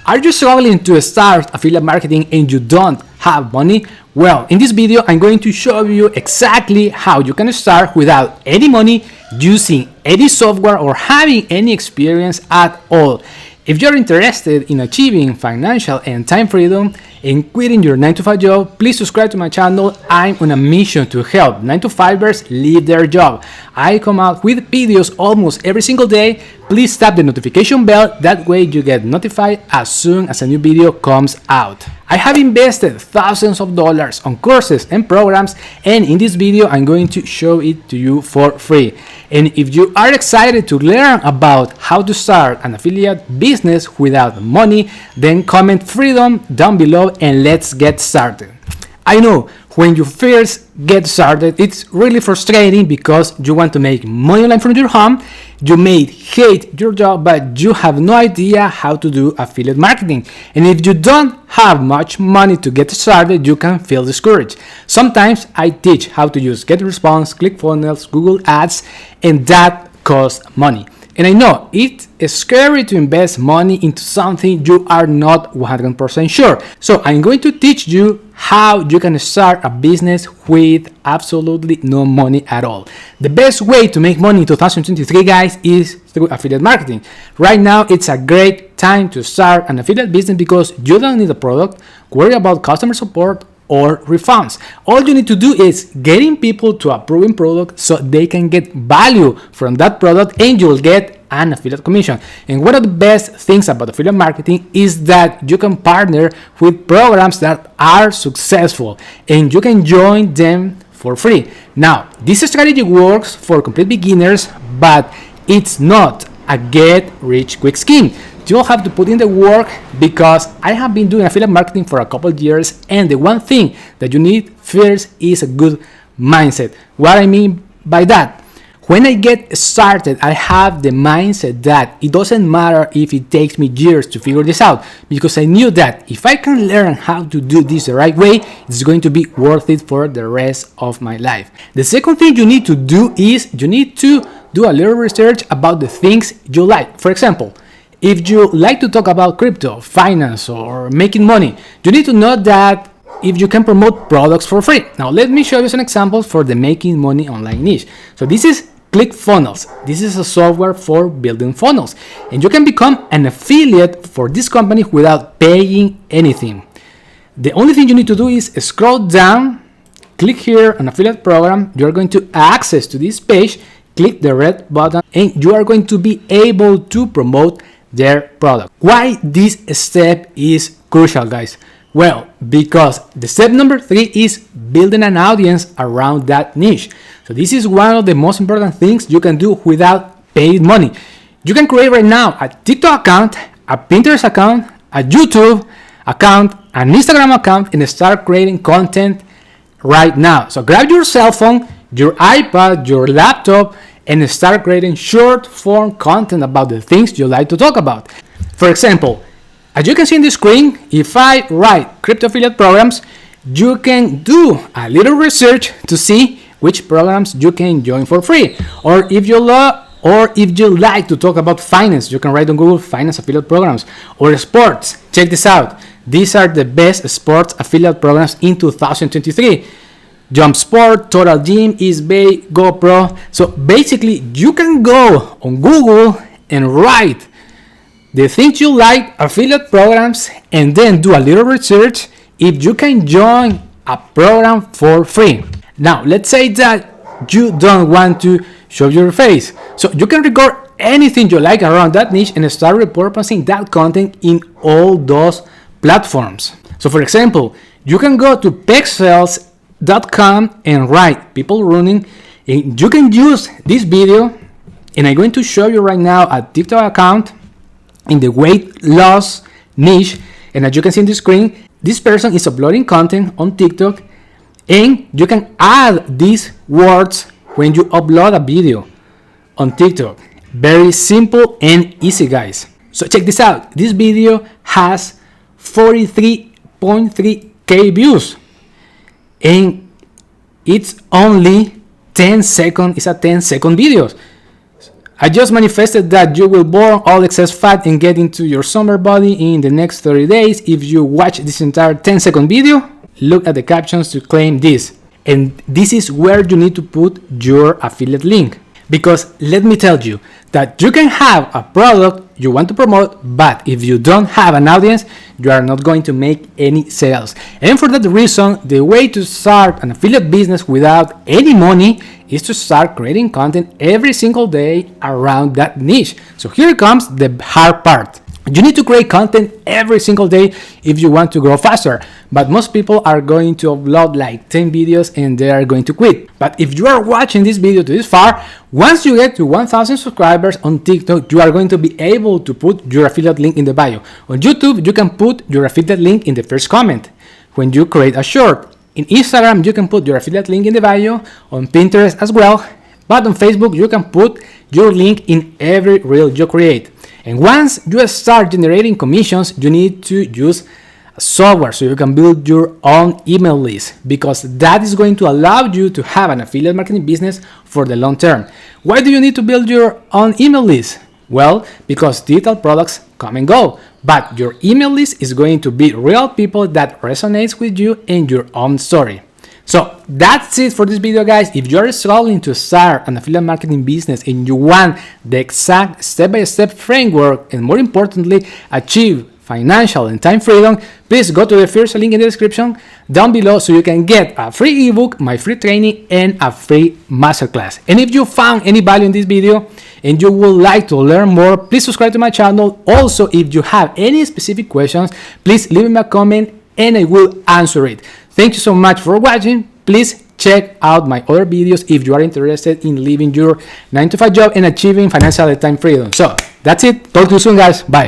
Are you struggling to start affiliate marketing and you don't have money? Well, in this video, I'm going to show you exactly how you can start without any money, using any software or having any experience at all. If you're interested in achieving financial and time freedom and quitting your 9-to-5 job, please subscribe to my channel. I'm on a mission to help 9-to-5ers leave their job. I come out with videos almost every single day. Please tap the notification bell, that way you get notified as soon as a new video comes out. I have invested thousands of dollars on courses and programs, and in this video I'm going to show it to you for free. And if you are excited to learn about how to start an affiliate business without money, then comment freedom down below and let's get started. I know when you first get started, it's really frustrating because you want to make money online from your home. You may hate your job, but you have no idea how to do affiliate marketing. And if you don't have much money to get started, you can feel discouraged. Sometimes I teach how to use GetResponse, ClickFunnels, Google Ads, and that costs money. And I know it's scary to invest money into something you are not 100% sure. So I'm going to teach you how you can start a business with absolutely no money at all. The best way to make money in 2023, guys, is through affiliate marketing. Right now, it's a great time to start an affiliate business because you don't need a product, worry about customer support, or refunds. All you need to do is getting people to a proven product so they can get value from that product and you'll get an affiliate commission. And one of the best things about affiliate marketing is that you can partner with programs that are successful and you can join them for free. Now, this strategy works for complete beginners, but it's not a get rich quick scheme. You'll have to put in the work because I have been doing affiliate marketing for a couple of years, and the one thing that you need first is a good mindset. What I mean by that, when I get started, I have the mindset that it doesn't matter if it takes me years to figure this out, because I knew that if I can learn how to do this the right way, it's going to be worth it for the rest of my life. The second thing you need to do is you need to do a little research about the things you like. For example, if you like to talk about crypto, finance, or making money, you need to know that if you can promote products for free. Now, let me show you some examples for the making money online niche. So this is ClickFunnels. This is a software for building funnels, and you can become an affiliate for this company without paying anything. The only thing you need to do is scroll down, click here on affiliate program. You're going to access to this page, click the red button, and you are going to be able to promote their product. Why this step is crucial, guys? Well, because the step number 3 is building an audience around that niche. So this is one of the most important things you can do without paying money. You can create right now a TikTok account, a Pinterest account, a YouTube account, an Instagram account, and start creating content right now. So grab your cell phone, your iPad, your laptop, and start creating short form content about the things you like to talk about. For example, as you can see on the screen, if I write crypto affiliate programs, you can do a little research to see which programs you can join for free. Or if you like to talk about finance, you can write on Google finance affiliate programs. Or sports. Check this out. These are the best sports affiliate programs in 2023. Jump Sport, Total Gym, eBay, GoPro. So basically, you can go on Google and write the things you like, affiliate programs, and then do a little research if you can join a program for free. Now, let's say that you don't want to show your face. So you can record anything you like around that niche and start repurposing that content in all those platforms. So for example, you can go to Pexels.com and write people running, and you can use this video, and I'm going to show you right now a TikTok account in the weight loss niche. And as you can see on the screen, this person is uploading content on TikTok, and you can add these words when you upload a video on TikTok. Very simple and easy, guys. So check this out. This video has 43.3k views, and it's only 10 seconds. It's a 10-second video. I just manifested that you will burn all excess fat and get into your summer body in the next 30 days if you watch this entire 10-second video. Look at the captions to claim this. And this is where you need to put your affiliate link. Because let me tell you that you can have a product you want to promote, but if you don't have an audience, you are not going to make any sales. And for that reason, the way to start an affiliate business without any money is to start creating content every single day around that niche. So here comes the hard part. You need to create content every single day if you want to grow faster, but most people are going to upload like 10 videos and they are going to quit. But if you are watching this video to this far, once you get to 1,000 subscribers on TikTok, you are going to be able to put your affiliate link in the bio. On YouTube, you can put your affiliate link in the first comment when you create a short. In Instagram, you can put your affiliate link in the bio, on Pinterest as well, but on Facebook, you can put your link in every reel you create. And once you start generating commissions, you need to use software so you can build your own email list, because that is going to allow you to have an affiliate marketing business for the long term. Why do you need to build your own email list? Well, because digital products come and go, but your email list is going to be real people that resonates with you and your own story. So that's it for this video, guys. If you're struggling to start an affiliate marketing business and you want the exact step-by-step framework and more importantly, achieve financial and time freedom, please go to the first link in the description down below so you can get a free ebook, my free training, and a free masterclass. And if you found any value in this video and you would like to learn more, please subscribe to my channel. Also, if you have any specific questions, please leave me a comment and I will answer it. Thank you so much for watching. Please check out my other videos if you are interested in leaving your 9-to-5 job and achieving financial and time freedom. So that's it. Talk to you soon, guys. Bye.